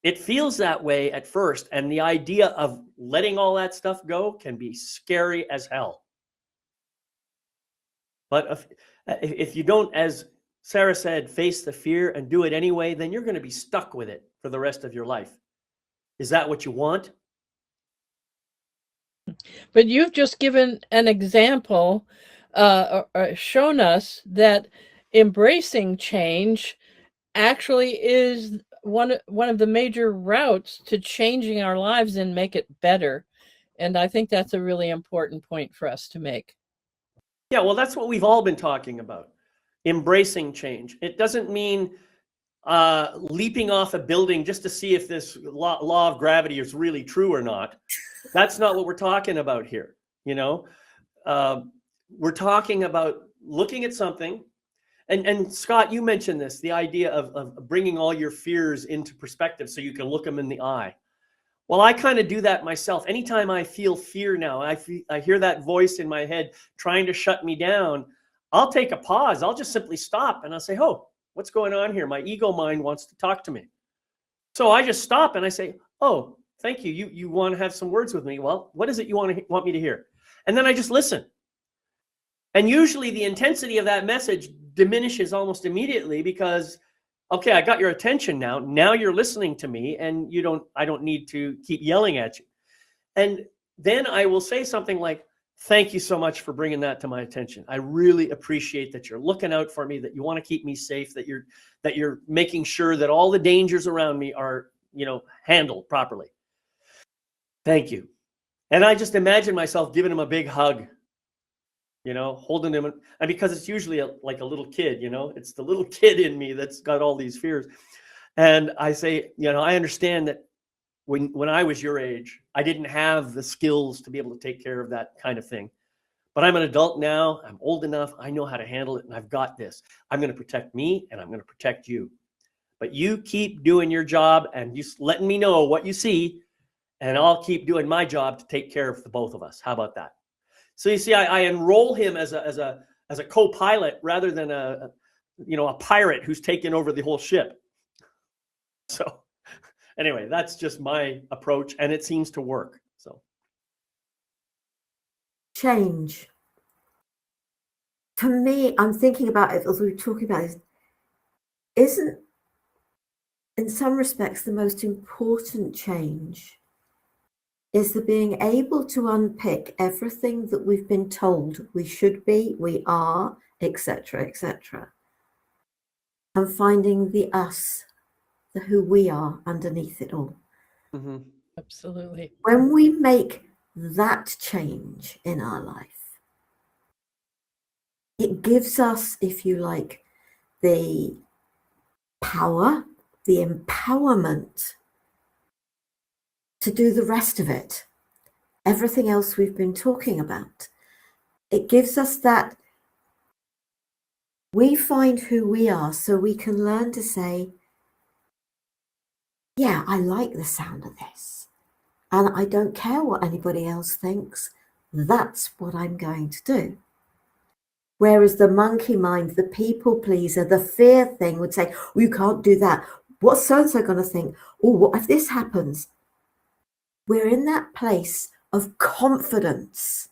it feels that way at first. And the idea of letting all that stuff go can be scary as hell. But if you don't, as Sarah said, face the fear and do it anyway, then you're going to be stuck with it for the rest of your life. Is that what you want? But you've just given an example, or shown us that embracing change actually is one of the major routes to changing our lives and make it better. And I think that's a really important point for us to make. Yeah, well, that's what we've all been talking about. Embracing change. It doesn't mean leaping off a building just to see if this law of gravity is really true or not. That's not what we're talking about here. You know, we're talking about looking at something. And Scott, you mentioned this, the idea of bringing all your fears into perspective so you can look them in the eye. Well, I kind of do that myself. Anytime I feel fear now, I hear that voice in my head trying to shut me down, I'll take a pause. I'll just simply stop and I'll say, oh, what's going on here? My ego mind wants to talk to me. So I just stop and I say, oh, thank you. You want to have some words with me? Well, what is it you want me to hear? And then I just listen. And usually the intensity of that message diminishes almost immediately because, okay, I got your attention now. Now you're listening to me and I don't need to keep yelling at you. And then I will say something like, thank you so much for bringing that to my attention. I really appreciate that you're looking out for me, that you want to keep me safe, that you're making sure that all the dangers around me are, handled properly. Thank you. And I just imagine myself giving him a big hug, holding him. And because it's usually like a little kid, it's the little kid in me that's got all these fears. And I say, I understand that when I was your age, I didn't have the skills to be able to take care of that kind of thing. But I'm an adult now. I'm old enough. I know how to handle it. And I've got this. I'm going to protect me and I'm going to protect you. But you keep doing your job and just letting me know what you see. And I'll keep doing my job to take care of the both of us. How about that? So you see, I enroll him as a co-pilot rather than a pirate who's taken over the whole ship. So anyway, that's just my approach, and it seems to work. So change. To me, I'm thinking about it as we were talking about this, isn't in some respects the most important change is the being able to unpick everything that we've been told we should be, we are, etc., etc., and finding the us, the who we are underneath it all. mm-hmm. Absolutely. When we make that change in our life, it gives us, if you like, the power, the empowerment to do the rest of it, everything else we've been talking about. It gives us that we find who we are so we can learn to say, yeah, I like the sound of this, and I don't care what anybody else thinks. That's what I'm going to do. Whereas the monkey mind, the people pleaser, the fear thing would say, well, you can't do that. What's so-and-so going to think? Oh, what if this happens? We're in that place of confidence,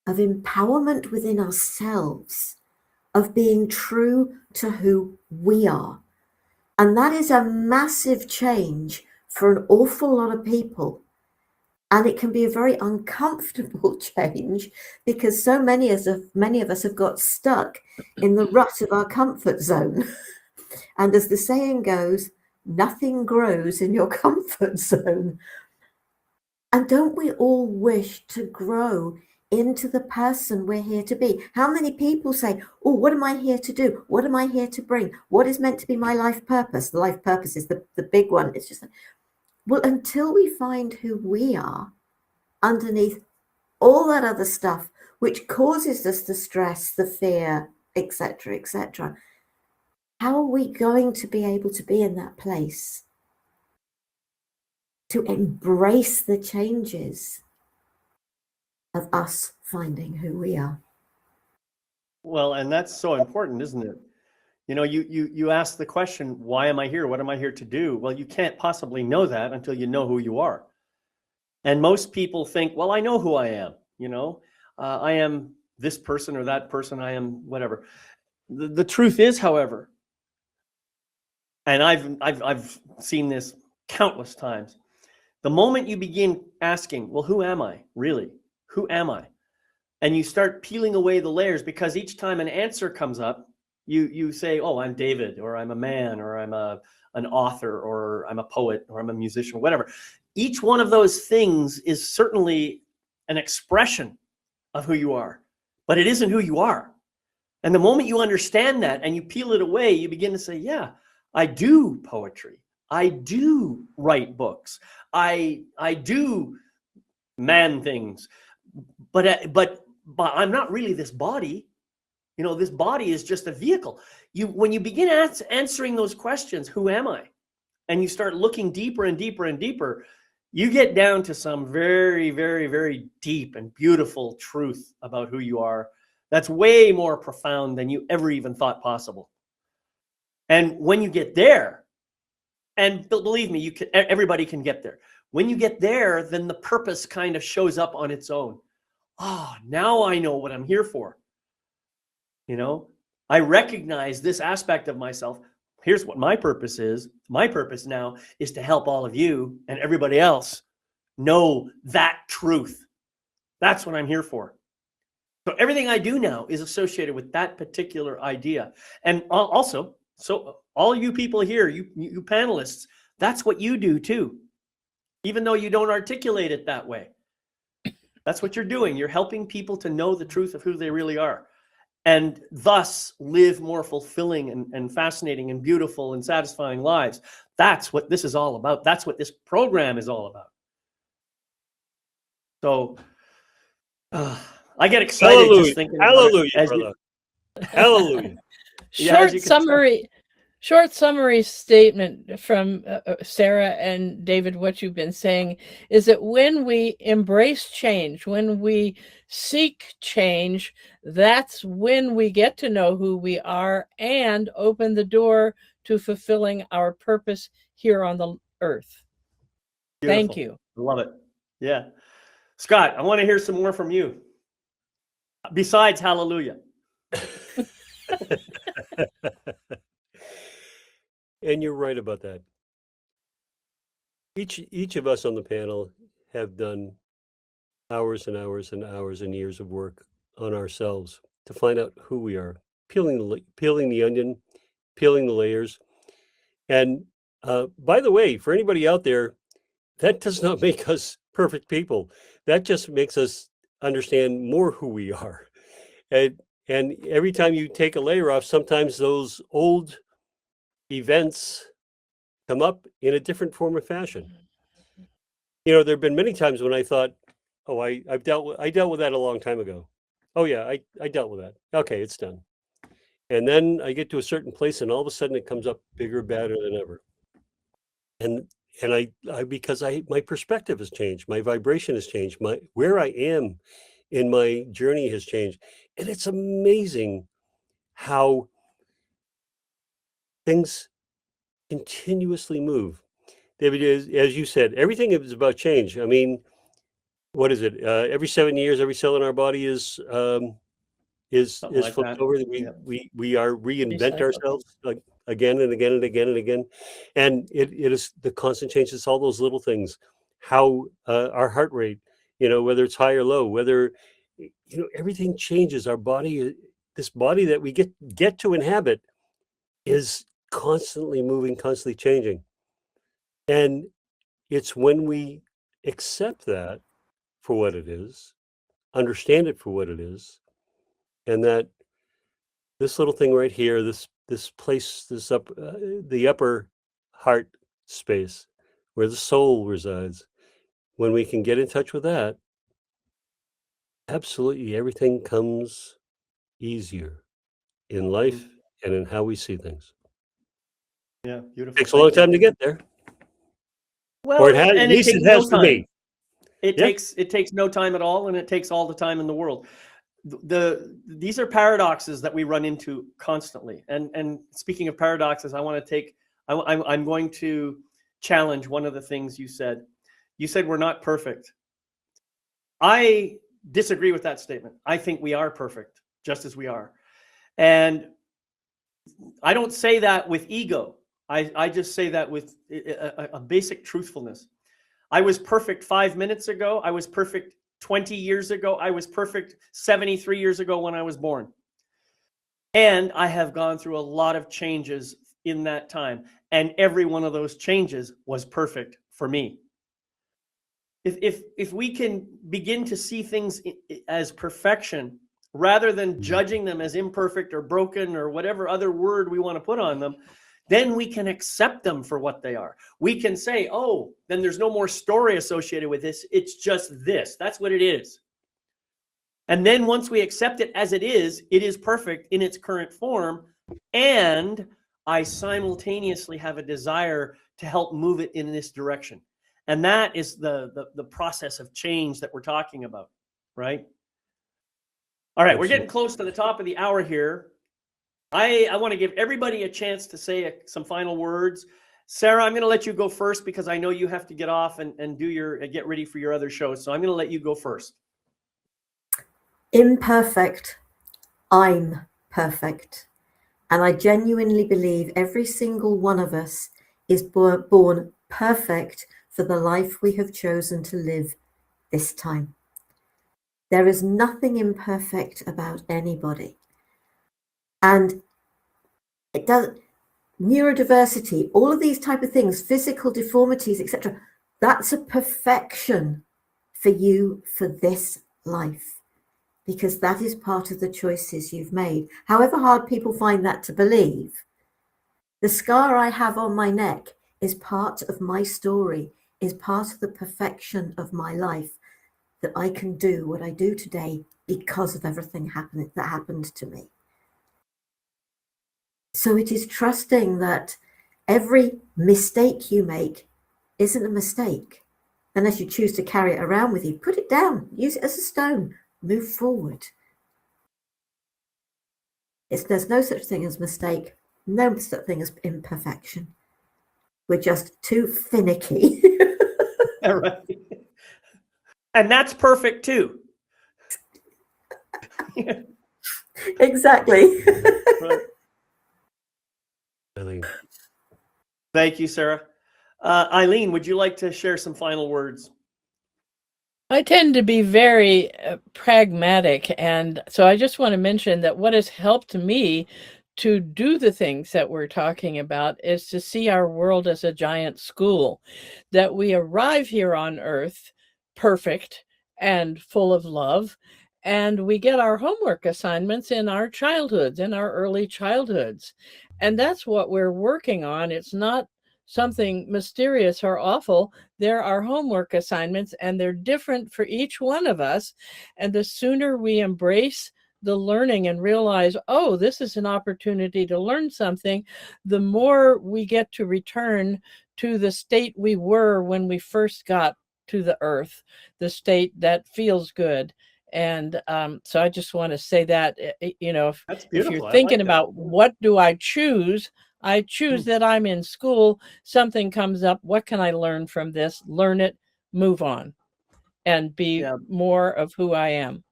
of empowerment within ourselves, of being true to who we are. And that is a massive change for an awful lot of people. And it can be a very uncomfortable change because so many of us have got stuck in the rut of our comfort zone. And as the saying goes, nothing grows in your comfort zone. And don't we all wish to grow into the person we're here to be? How many people say, oh, what am I here to do? What am I here to bring? What is meant to be my life purpose? The life purpose is the big one. It's just like, well, until we find who we are underneath all that other stuff, which causes us the stress, the fear, etc., etc., how are we going to be able to be in that place to embrace the changes of us finding who we are? Well, and that's so important, isn't it? You ask the question, why am I here? What am I here to do? Well, you can't possibly know that until you know who you are. And most people think, well, I know who I am. I am this person or that person. I am whatever. The truth is, however, and I've seen this countless times, the moment you begin asking, well, who am I really? Who am I? And you start peeling away the layers, because each time an answer comes up, you say, oh, I'm David, or I'm a man, or I'm an author, or I'm a poet, or I'm a musician, whatever. Each one of those things is certainly an expression of who you are, but it isn't who you are. And the moment you understand that and you peel it away, you begin to say, yeah, I do poetry. I do write books. I do man things, but I'm not really this body. This body is just a vehicle. When you begin answering those questions, who am I? And you start looking deeper and deeper and deeper, you get down to some very, very, very deep and beautiful truth about who you are. That's way more profound than you ever even thought possible. And when you get there, and believe me, everybody can get there. When you get there, then the purpose kind of shows up on its own. Oh, now I know what I'm here for. I recognize this aspect of myself. Here's what my purpose is. My purpose now is to help all of you and everybody else know that truth. That's what I'm here for. So everything I do now is associated with that particular idea. And also, so all you people here, you panelists, that's what you do too. Even though you don't articulate it that way. That's what you're doing. You're helping people to know the truth of who they really are, and thus live more fulfilling and fascinating and beautiful and satisfying lives. That's what this is all about. That's what this program is all about. So I get excited. Hallelujah. Just thinking Hallelujah, about it, brother. Hallelujah. Yeah, Short summary. Short summary statement from Sarah and David, what you've been saying is that when we embrace change, when we seek change, that's when we get to know who we are and open the door to fulfilling our purpose here on the earth. Beautiful. Thank you. Love it. Yeah. Scott, I want to hear some more from you. Besides hallelujah. And you're right about that. Each of us on the panel have done hours and hours and hours and years of work on ourselves to find out who we are, peeling the onion, peeling the layers. And by the way, for anybody out there, that does not make us perfect people. That just makes us understand more who we are. And every time you take a layer off, sometimes those old events come up in a different form of fashion. You know, there have been many times when I thought, oh, I dealt with that a long time ago. Oh yeah, I dealt with that. Okay, it's done. And then I get to a certain place and all of a sudden it comes up bigger, badder than ever. And because my perspective has changed, my vibration has changed, where I am in my journey has changed. And it's amazing how things continuously move. David, as you said, everything is about change. I mean, what is it? Every 7 years, every cell in our body is Like flipped that. over. Yep. We are reinvent Recycled. ourselves again and again and again and again. And it is the constant change. It's all those little things. How our heart rate, you know, whether it's high or low, whether, you know, everything changes. Our body, this body that we get to inhabit, is constantly moving, constantly changing. And it's when we accept that for what it is, understand it for what it is, and that this little thing right here, this place, the upper heart space where the soul resides, when we can get in touch with that, absolutely everything comes easier in life and in how we see things. Yeah, beautiful. Takes a long time to get there. Well, Or it has, at and it least takes it has no for time. me. It Yeah. takes no time at all, and it takes all the time in the world. These are paradoxes that we run into constantly. And speaking of paradoxes, I'm going to challenge one of the things you said. You said we're not perfect. I disagree with that statement. I think we are perfect, just as we are. And I don't say that with ego. I just say that with a basic truthfulness. I was perfect 5 minutes ago. I was perfect 20 years ago. I was perfect 73 years ago when I was born. And I have gone through a lot of changes in that time. And every one of those changes was perfect for me. If we can begin to see things as perfection, rather than judging them as imperfect or broken or whatever other word we want to put on them, then we can accept them for what they are. We can say, oh, then there's no more story associated with this. It's just this. That's what it is. And then once we accept it is perfect in its current form. And I simultaneously have a desire to help move it in this direction. And that is the process of change that we're talking about, right? All right, we're getting close to the top of the hour here. I want to give everybody a chance to say some final words. Sarah, I'm going to let you go first because I know you have to get off and get ready for your other shows. So I'm going to let you go first. Imperfect, I'm perfect. And I genuinely believe every single one of us is born perfect for the life we have chosen to live this time. There is nothing imperfect about anybody. And it does, neurodiversity, all of these type of things, physical deformities, etc. That's a perfection for you for this life, because that is part of the choices you've made. However hard people find that to believe, the scar I have on my neck is part of my story, is part of the perfection of my life, that I can do what I do today because of everything that happened to me. So it is trusting that every mistake you make isn't a mistake. Unless you choose to carry it around with you, put it down, use it as a stone, move forward. There's no such thing as mistake, no such thing as imperfection. We're just too finicky. All right. And that's perfect too. Exactly. Right. Eileen. Thank you, Sarah. Eileen, would you like to share some final words? I tend to be very pragmatic, and so I just want to mention that what has helped me to do the things that we're talking about is to see our world as a giant school, that we arrive here on Earth perfect and full of love, and we get our homework assignments in our childhoods, in our early childhoods. And that's what we're working on. It's not something mysterious or awful. There are homework assignments, and they're different for each one of us. And the sooner we embrace the learning and realize, oh, this is an opportunity to learn something, the more we get to return to the state we were when we first got to the earth, the state that feels good. And so I just want to say that, That's if beautiful. you're I thinking like that. about what do I choose that I'm in school, something comes up, what can I learn from this? Learn it, move on, and be more of who I am.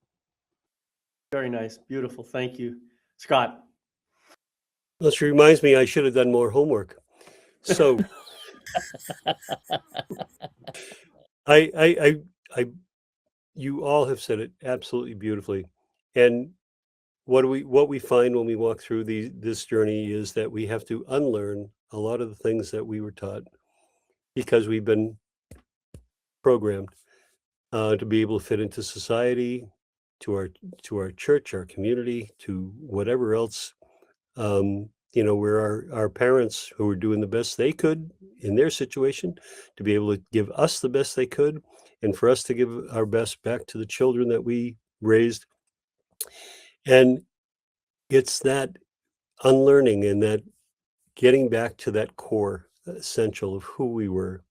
Very nice. Beautiful. Thank you. Scott. This reminds me, I should have done more homework. So you all have said it absolutely beautifully. And what we find when we walk through this journey is that we have to unlearn a lot of the things that we were taught because we've been programmed to be able to fit into society, to our church, our community, to whatever else. Where our parents who were doing the best they could in their situation to be able to give us the best they could, and for us to give our best back to the children that we raised. And it's that unlearning and that getting back to that core essential of who we were.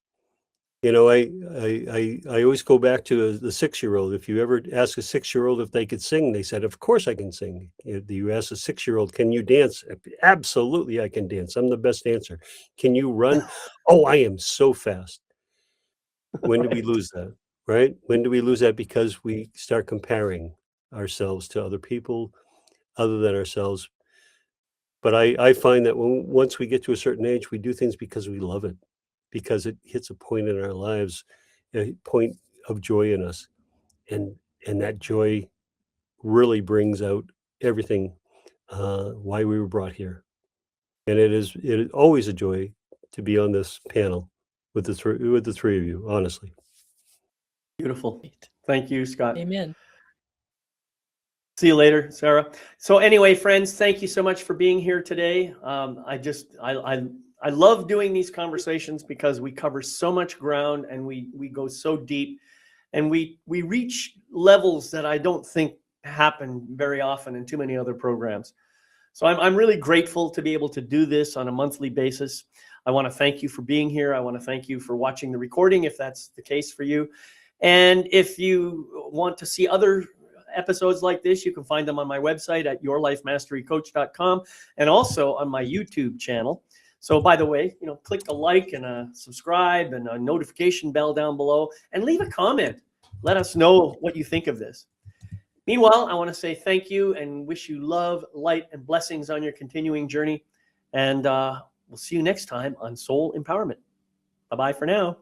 I always go back to the 6-year-old. If you ever ask a 6-year-old if they could sing, they said, "Of course I can sing." You ask a 6-year-old, "Can you dance?" "Absolutely, I can dance. I'm the best dancer." "Can you run?" "Oh, I am so fast." When do we lose that? Right? When do we lose that? Because we start comparing ourselves to other people other than ourselves. But I find that once we get to a certain age, we do things because we love it, because it hits a point in our lives, a point of joy in us. And that joy really brings out everything, why we were brought here. And it is always a joy to be on this panel with the three of you, honestly. Beautiful. Thank you, Scott. Amen. See you later, Sarah. So anyway, friends, thank you so much for being here today. I love doing these conversations because we cover so much ground and we go so deep, and we reach levels that I don't think happen very often in too many other programs. So I'm really grateful to be able to do this on a monthly basis. I want to thank you for being here. I want to thank you for watching the recording, if that's the case for you. And if you want to see other episodes like this, you can find them on my website at yourlifemasterycoach.com and also on my YouTube channel. So by the way, click the like and a subscribe and a notification bell down below and leave a comment. Let us know what you think of this. Meanwhile, I want to say thank you and wish you love, light, and blessings on your continuing journey. And we'll see you next time on Soul Empowerment. Bye-bye for now.